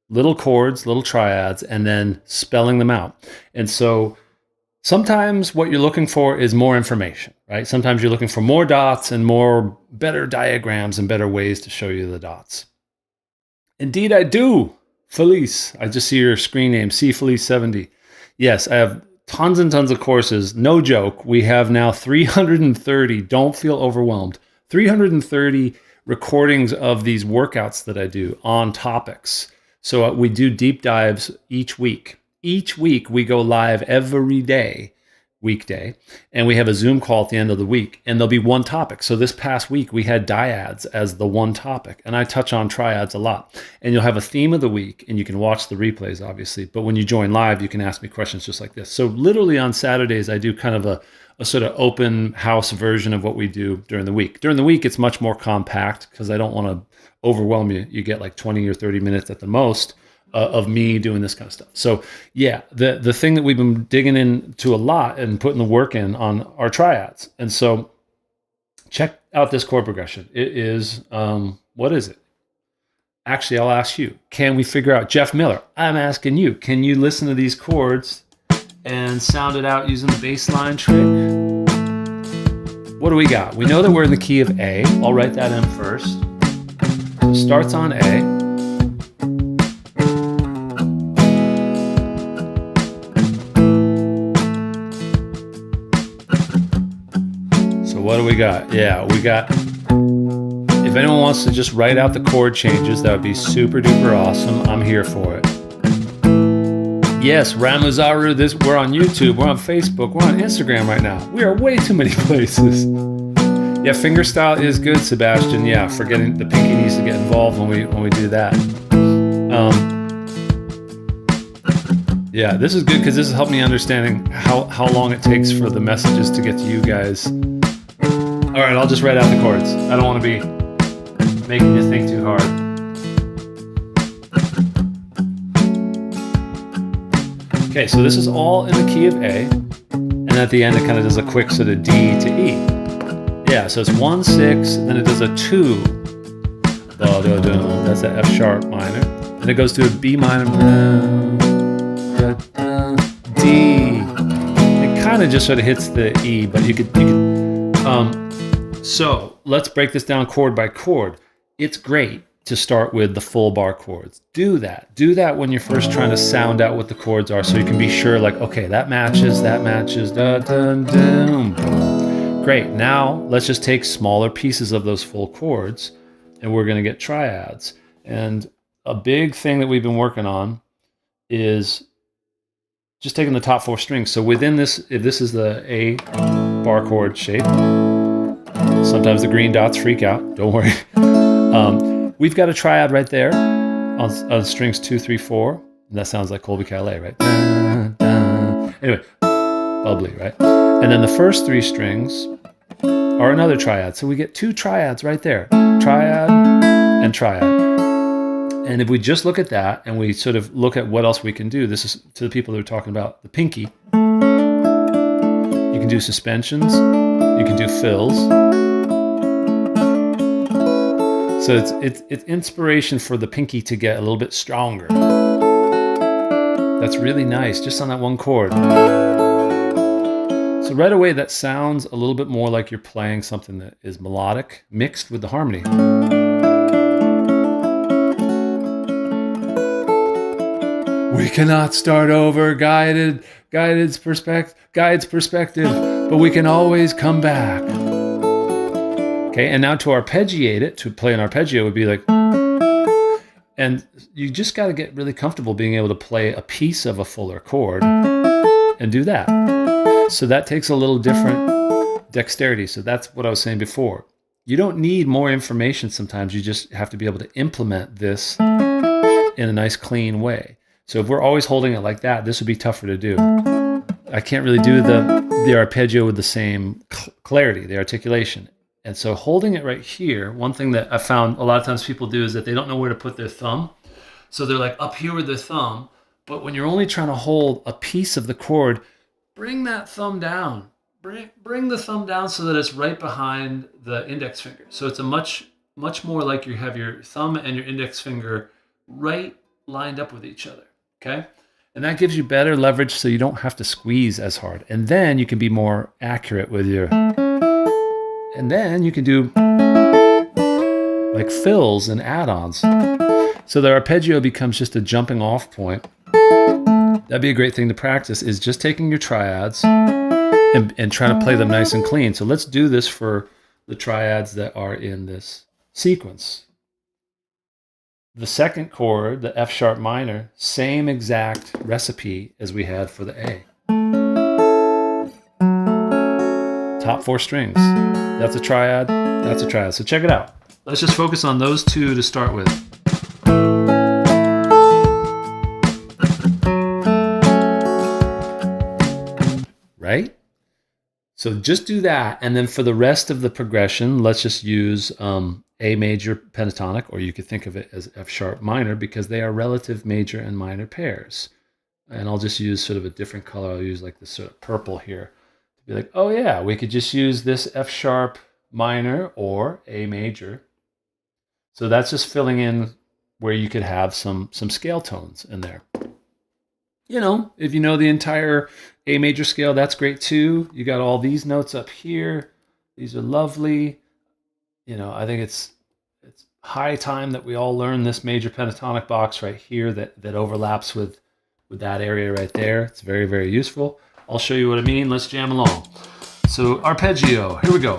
little chords, little triads, and then spelling them out. And so sometimes what you're looking for is more information, right? Sometimes you're looking for more dots and better diagrams and better ways to show you the dots. Indeed, I do. Felice. I just see your screen name, C Felice 70. Yes, I have tons and tons of courses. No joke. We have now 330. Don't feel overwhelmed. 330 recordings of these workouts that I do on topics. So we do deep dives each week. Each week we go live every day, weekday, and we have a Zoom call at the end of the week, and there'll be one topic. So this past week we had triads as the one topic, and I touch on triads a lot. And you'll have a theme of the week, and you can watch the replays, obviously. But when you join live, you can ask me questions just like this. So literally on Saturdays, I do kind of a sort of open house version of what we do during the week. During the week, it's much more compact because I don't want to overwhelm you. You get like 20 or 30 minutes at the most of me doing this kind of stuff. So yeah, the thing that we've been digging into a lot and putting the work in on our triads. And so check out this chord progression. It is, what is it? Actually, I'll ask you, can we figure out, Jeff Miller, I'm asking you, can you listen to these chords and sound it out using the bass line trick? What do we got? We know that we're in the key of A. I'll write that in first. So it starts on A. What do we got? Yeah, we got, if anyone wants to just write out the chord changes, that would be super duper awesome. I'm here for it. Yes, Ramazaru, we're on YouTube, we're on Facebook, we're on Instagram right now. We are way too many places. Yeah, fingerstyle is good, Sebastian. Yeah, forgetting the pinky needs to get involved when we do that. Yeah, this is good because this has helped me understanding how long it takes for the messages to get to you guys. All right, I'll just write out the chords. I don't want to be making you think too hard. Okay, so this is all in the key of A, and at the end it kind of does a quick sort of D to E. Yeah, so it's 1, 6, then it does a 2. That's an F sharp minor. Then it goes to a B minor, D. It kind of just sort of hits the E, but you could so let's break this down chord by chord. It's great to start with the full bar chords. Do that. Do that when you're first trying to sound out what the chords are so you can be sure like, okay, that matches, da, dun, dun. Great. Now let's just take smaller pieces of those full chords and we're going to get triads. And a big thing that we've been working on is just taking the top 4 strings. So within this, if this is the A bar chord shape, sometimes the green dots freak out. Don't worry. We've got a triad right there on strings 2, 3, 4. And that sounds like Colby Calais, right? Dun, dun. Anyway, bubbly, right? And then the first 3 strings are another triad. So we get 2 triads right there. Triad, and triad. And if we just look at that and we sort of look at what else we can do, this is to the people that are talking about the pinky. You can do suspensions, you can do fills. So it's inspiration for the pinky to get a little bit stronger. That's really nice, just on that one chord. So right away, that sounds a little bit more like you're playing something that is melodic, mixed with the harmony. We cannot start over, guide's perspective, but we can always come back. Okay, and now to arpeggiate it, to play an arpeggio would be like, and you just got to get really comfortable being able to play a piece of a fuller chord and do that. So that takes a little different dexterity. So that's what I was saying before. You don't need more information sometimes. You just have to be able to implement this in a nice, clean way. So if we're always holding it like that, this would be tougher to do. I can't really do the arpeggio with the same clarity, the articulation. And so holding it right here, one thing that I found a lot of times people do is that they don't know where to put their thumb. So they're like up here with their thumb. But when you're only trying to hold a piece of the chord, bring that thumb down. Bring the thumb down so that it's right behind the index finger. So it's a much more like you have your thumb and your index finger right lined up with each other. Okay? And that gives you better leverage so you don't have to squeeze as hard. And then you can be more accurate with your... And then you can do like fills and add-ons. So the arpeggio becomes just a jumping off point. That'd be a great thing to practice, is just taking your triads and trying to play them nice and clean. So let's do this for the triads that are in this sequence. The second chord, the F sharp minor, same exact recipe as we had for the A. Top 4 strings. That's a triad, that's a triad. So check it out. Let's just focus on those two to start with. Right? So just do that, and then for the rest of the progression, let's just use A major pentatonic, or you could think of it as F sharp minor, because they are relative major and minor pairs. And I'll just use sort of a different color. I'll use like this sort of purple here. Be like, oh yeah, we could just use this F sharp minor or A major. So that's just filling in where you could have some scale tones in there. You know, if you know the entire A major scale, that's great too. You got all these notes up here. These are lovely. You know, I think it's high time that we all learn this major pentatonic box right here that overlaps with that area right there. It's very, very useful. I'll show you what I mean. Let's jam along. So arpeggio, here we go.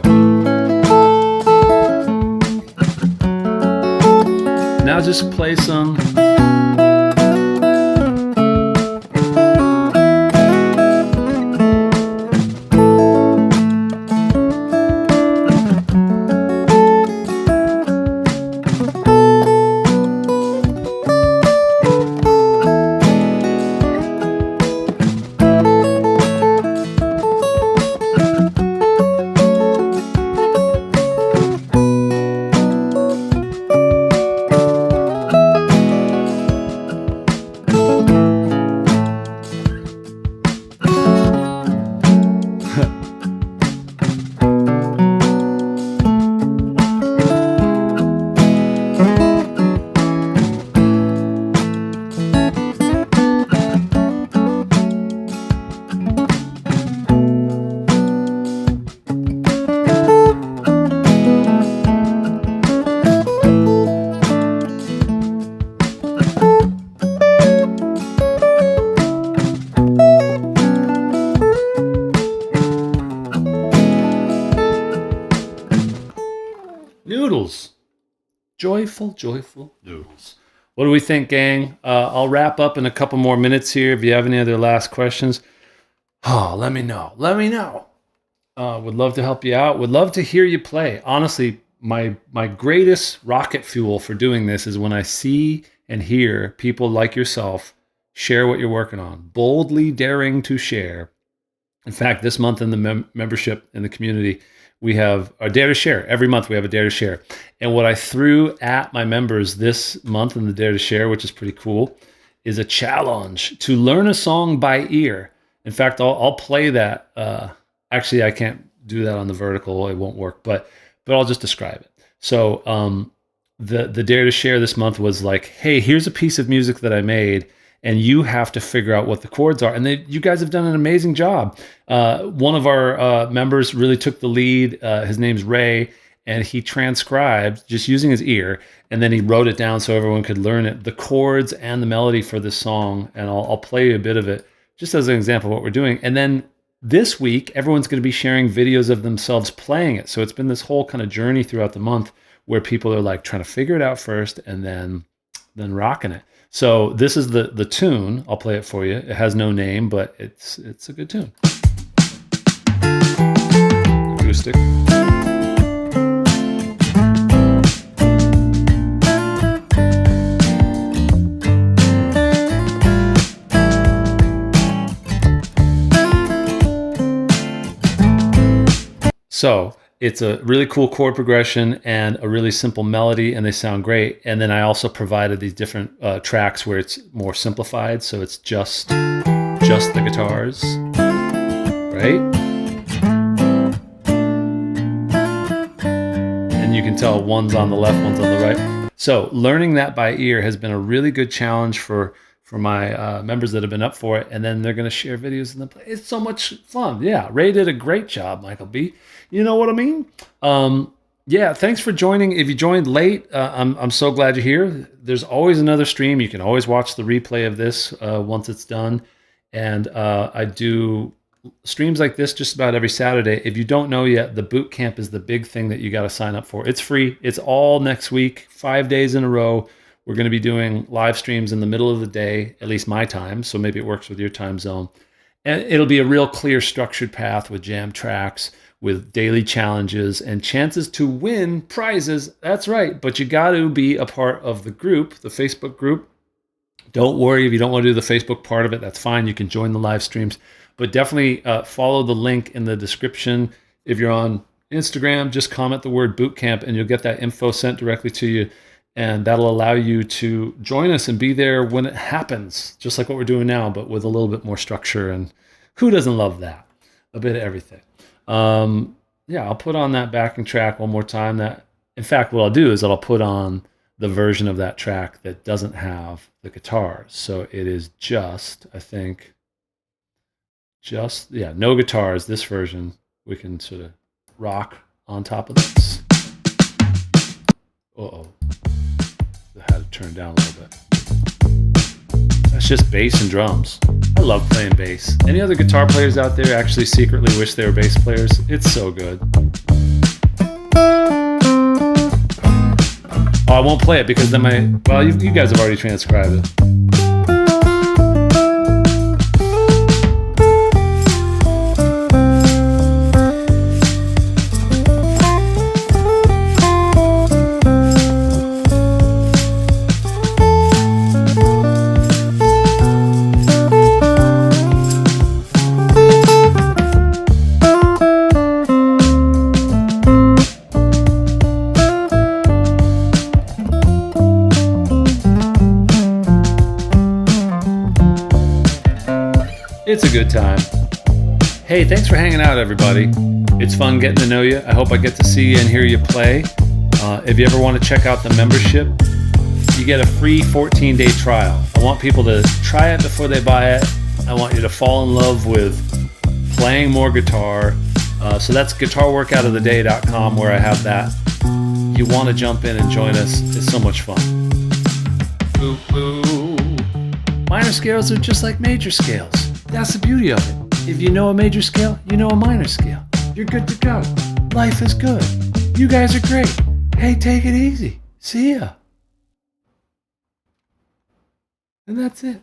Now just play some. Noodles. Joyful, joyful noodles. What do we think, gang? I'll wrap up in a couple more minutes here. If you have any other last questions, let me know. Let me know. Would love to help you out. Would love to hear you play. Honestly, my greatest rocket fuel for doing this is when I see and hear people like yourself share what you're working on, boldly daring to share. In fact, this month in the membership in the community, we have a Dare to Share. Every month we have a Dare to Share. And what I threw at my members this month in the Dare to Share, which is pretty cool, is a challenge to learn a song by ear. In fact, I'll play that. Actually, I can't do that on the vertical. It won't work, but I'll just describe it. So the Dare to Share this month was like, hey, here's a piece of music that I made, and you have to figure out what the chords are. And you guys have done an amazing job. One of our members really took the lead. His name's Ray, and he transcribed just using his ear, and then he wrote it down so everyone could learn it, the chords and the melody for this song. And I'll play you a bit of it just as an example of what we're doing. And then this week, everyone's going to be sharing videos of themselves playing it. So it's been this whole kind of journey throughout the month where people are like trying to figure it out first and then rocking it. So this is the tune. I'll play it for you. It has no name, but it's a good tune. Acoustic. So it's a really cool chord progression and a really simple melody, and they sound great. And then I also provided these different tracks where it's more simplified. So it's just the guitars, right? And you can tell one's on the left, one's on the right. So learning that by ear has been a really good challenge for my members that have been up for it, and then they're going to share videos and then play. It's so much fun. Yeah, Ray did a great job, Michael B. You know what I mean? Yeah, thanks for joining. If you joined late, I'm so glad you're here. There's always another stream. You can always watch the replay of this once it's done. And I do streams like this just about every Saturday. If you don't know yet, the Bootcamp is the big thing that you got to sign up for. It's free. It's all next week, 5 days in a row. We're going to be doing live streams in the middle of the day, at least my time, so maybe it works with your time zone. And it'll be a real clear, structured path with jam tracks, with daily challenges, and chances to win prizes. That's right, but you got to be a part of the group, the Facebook group. Don't worry if you don't want to do the Facebook part of it. That's fine. You can join the live streams. But definitely follow the link in the description. If you're on Instagram, just comment the word Bootcamp, and you'll get that info sent directly to you. And that'll allow you to join us and be there when it happens, just like what we're doing now, but with a little bit more structure. And who doesn't love that? A bit of everything. Yeah, I'll put on that backing track one more time. In fact, what I'll do is I'll put on the version of that track that doesn't have the guitars. So it is just, I think, no guitars. This version, we can sort of rock on top of this. Uh-oh. I had to turn down a little bit. That's just bass and drums. I love playing bass. Any other guitar players out there actually secretly wish they were bass players? It's so good. Oh, I won't play it because then you guys have already transcribed it. It's a good time. Hey, thanks for hanging out, everybody. It's fun getting to know you. I hope I get to see you and hear you play. If you ever want to check out the membership, you get a free 14-day trial. I want people to try it before they buy it. I want you to fall in love with playing more guitar. So that's guitarworkoutoftheday.com where I have that. You want to jump in and join us. It's so much fun. Ooh, ooh. Minor scales are just like major scales. That's the beauty of it. If you know a major scale, you know a minor scale. You're good to go. Life is good. You guys are great. Hey, take it easy. See ya. And that's it.